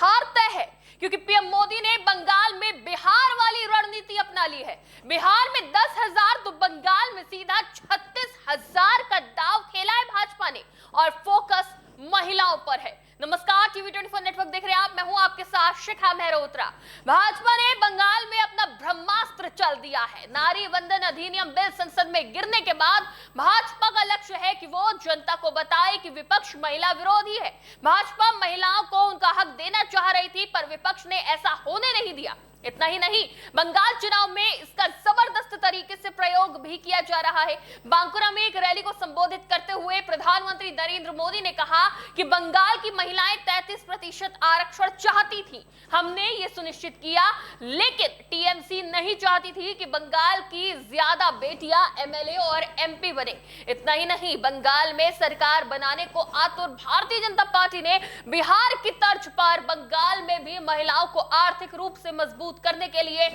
हार तय है, क्योंकि पीएम मोदी ने बंगाल में बिहार वाली रणनीति अपना ली है। बिहार में 10,000 तो बंगाल में सीधा 36,000 का दांव खेला है भाजपा ने, और फोकस महिलाओं पर है। नमस्कार, टीवी 24 नेटवर्क देख रहे हैं आप, मैं हूं आपके साथ शिखा मेहरोत्रा। भाजपा ने बंगाल में अपना ब्रह्मास्त्र चल दिया है। नारी वंदन अधिनियम बिल संसद में गिरने के बाद भाजपा का लक्ष्य है कि वो जनता को बताए कि विपक्ष महिला विरोधी है। भाजपा महिलाओं को उनका हक देना चाह रही थी, पर विपक्ष ने ऐसा होने नहीं दिया। इतना ही नहीं, बंगाल चुनाव में इसका जबरदस्त तरीके से प्रयोग भी किया जा रहा है। बांकुरा में एक रैली को संबोधित करते हुए प्रधानमंत्री नरेंद्र मोदी ने कहा कि बंगाल की महिलाएं 33% आरक्षण चाहती थी, हमने ये सुनिश्चित किया, लेकिन टीएमसी नहीं चाहती थी कि बंगाल की ज्यादा बेटियां एमएलए और एमपी बने। इतना ही नहीं, बंगाल में सरकार बनाने को आतुर भारतीय जनता पार्टी ने बिहार की तर्ज पर बंगाल में भी महिलाओं को आर्थिक रूप से मजबूत करने के लिए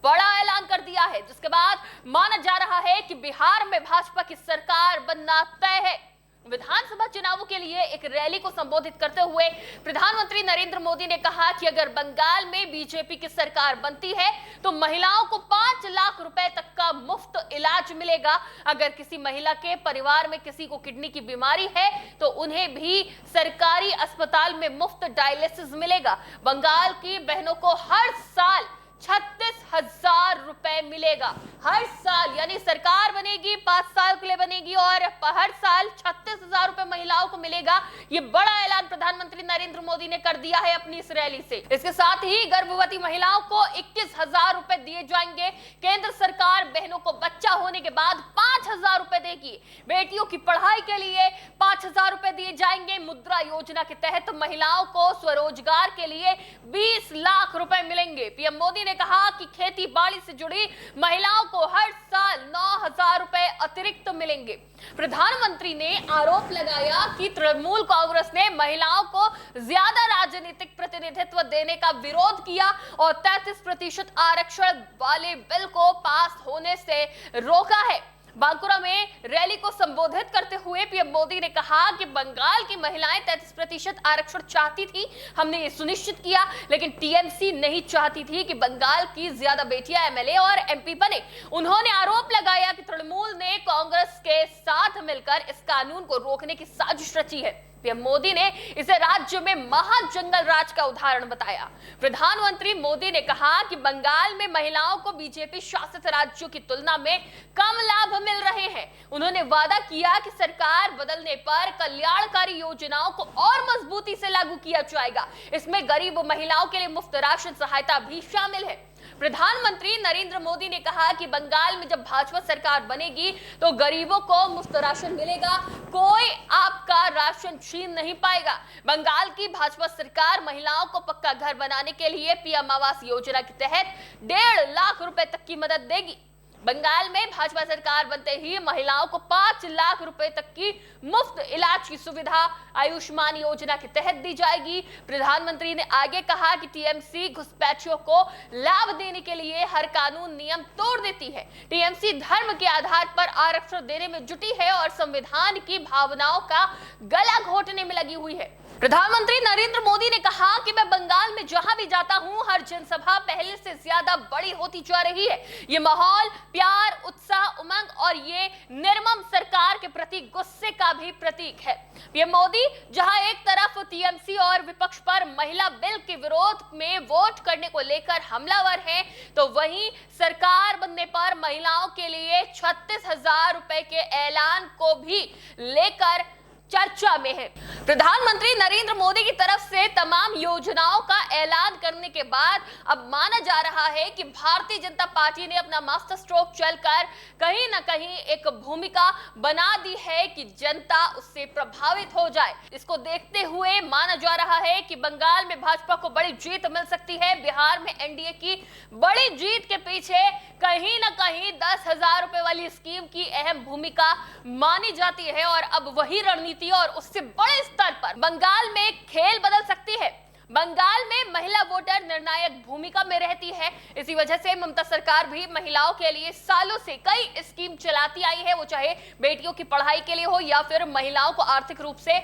बड़ा ऐलान कर दिया है, जिसके बाद माना जा रहा है कि बिहार में भाजपा की सरकार बनना तय है। विधानसभा चुनावों के लिए एक रैली को संबोधित करते हुए प्रधानमंत्री नरेंद्र मोदी ने कहा कि अगर बंगाल में बीजेपी की सरकार बनती है तो महिलाओं को 5 लाख रुपए तक का मुफ्त इलाज मिलेगा। अगर किसी महिला के परिवार में किसी को किडनी की बीमारी है तो उन्हें भी सरकारी अस्पताल में मुफ्त डायलिसिस मिलेगा। बंगाल की बहनों को हर साल 36,000 रुपए मिलेगा, हर साल। यानी सरकार बनेगी, 5 साल के लिए बनेगी, और हर साल 36,000 रुपए महिलाओं को मिलेगा। ये बड़ा ऐलान प्रधानमंत्री नरेंद्र मोदी ने कर दिया है अपनी इस रैली से। इसके साथ ही गर्भवती महिलाओं को 21,000 रुपए दिए जाएंगे। केंद्र सरकार बहनों को बच्चा होने के बाद 5,000 रुपए देगी। बेटियों की पढ़ाई के लिए 5,000 रुपए दिए जाएंगे। मुद्रा योजना के तहत महिलाओं को स्वरोजगार के लिए 20 लाख रुपए मिलेंगे। पीएम मोदी ने कहा कि खेती बाड़ी से जुड़ी महिलाओं को हर साल 9,000 रुपए अतिरिक्त मिलेंगे। प्रधानमंत्री ने आरोप लगाया कि तृणमूल कांग्रेस ने महिलाओं को ज्यादा राजनीतिक प्रतिनिधित्व देने का विरोध किया और 33% आरक्षण वाले बिल को पास होने से रोका है। बांकुरा में रैली को संबोधित करते हुए पीएम मोदी ने कहा कि बंगाल की महिलाएं 33% आरक्षण चाहती थी, हमने ये सुनिश्चित किया, लेकिन टीएमसी नहीं चाहती थी कि बंगाल की ज्यादा बेटियां एमएलए और एमपी बने। उन्होंने आरोप लगाया कि तृणमूल ने कांग्रेस के साथ मिलकर इस कानून को रोकने की साजिश रची है। पीएम मोदी ने इसे राज्य में महाजंगल राज का उदाहरण बताया। प्रधानमंत्री मोदी ने कहा कि बंगाल में महिलाओं को बीजेपी शासित राज्यों की तुलना में कम लाभ मिल रहे हैं। उन्होंने वादा किया कि सरकार बदलने पर कल्याणकारी योजनाओं को और मजबूती से लागू किया जाएगा। इसमें गरीब महिलाओं के लिए मुफ्त राशन सहायता भी शामिल है। प्रधानमंत्री नरेंद्र मोदी ने कहा कि बंगाल में जब भाजपा सरकार बनेगी तो गरीबों को मुफ्त राशन मिलेगा, कोई आपका राशन छीन नहीं पाएगा। बंगाल की भाजपा सरकार महिलाओं को पक्का घर बनाने के लिए पीएम आवास योजना के तहत 1.5 लाख रुपए तक की मदद देगी। बंगाल में भाजपा सरकार बनते ही महिलाओं को 5 लाख रुपए तक की मुफ्त इलाज की सुविधा आयुष्मान योजना के तहत दी जाएगी। प्रधानमंत्री ने आगे कहा कि टीएमसी घुसपैठियों को लाभ देने के लिए हर कानून नियम तोड़ देती है। टीएमसी धर्म के आधार पर आरक्षण देने में जुटी है और संविधान की भावनाओं का गला घोटने में लगी हुई है। प्रधानमंत्री नरेंद्र मोदी ने कहा कि मैं बंगाल में जहां भी जाता हूं, हर जनसभा पहले से ज्यादा बड़ी होती जा रही है। ये माहौल प्यार, उत्साह, उमंग और ये निर्मम सरकार के प्रति गुस्से का भी प्रतीक है। पीएम मोदी जहां एक तरफ टीएमसी और विपक्ष पर महिला बिल के विरोध में वोट करने को लेकर हमलावर हैं, तो वहीं सरकार बनने पर महिलाओं के लिए 36,000 रुपए के ऐलान को भी लेकर चर्चा में है। प्रधानमंत्री नरेंद्र मोदी की तरफ से तमाम योजनाओं का ऐलान करने के बाद अब माना जा रहा है कि भारतीय जनता पार्टी ने अपना मास्टर स्ट्रोक चलकर कहीं ना कहीं एक भूमिका बना दी है कि जनता उससे प्रभावित हो जाए। इसको देखते हुए माना जा रहा है कि बंगाल में भाजपा को बड़ी जीत मिल सकती है। बिहार में एनडीए की बड़ी जीत के पीछे कहीं ना कहीं 10,000 रुपए वाली स्कीम की अहम भूमिका मानी जाती है और अब वही रणनीति और उससे बड़े स्तर पर बंगाल में खेल बदल सकती है। बंगाल में महिला वोटर निर्णायक भूमिका में रहती है। इसी वजह से ममता सरकार भी महिलाओं के लिए सालों से कई स्कीम चलाती आई है, वो चाहे बेटियों की पढ़ाई के लिए हो या फिर महिलाओं को आर्थिक रूप से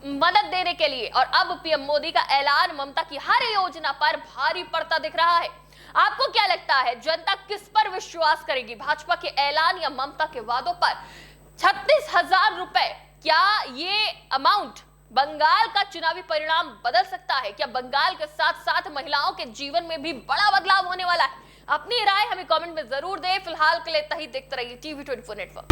मदद देने के लिए। और अब पीएम मोदी का ऐलान ममता की हर योजना पर भारी पड़ता दिख रहा है। आपको क्या लगता है, जनता किस पर विश्वास करेगी, भाजपा के ऐलान या ममता के वादों पर? 36,000 रुपए, क्या ये अमाउंट बंगाल का चुनावी परिणाम बदल सकता है? क्या बंगाल के साथ साथ महिलाओं के जीवन में भी बड़ा बदलाव होने वाला है? अपनी राय हमें कमेंट में जरूर दें। फिलहाल के लिए इतना ही। देखते रहिए TV24 नेटवर्क।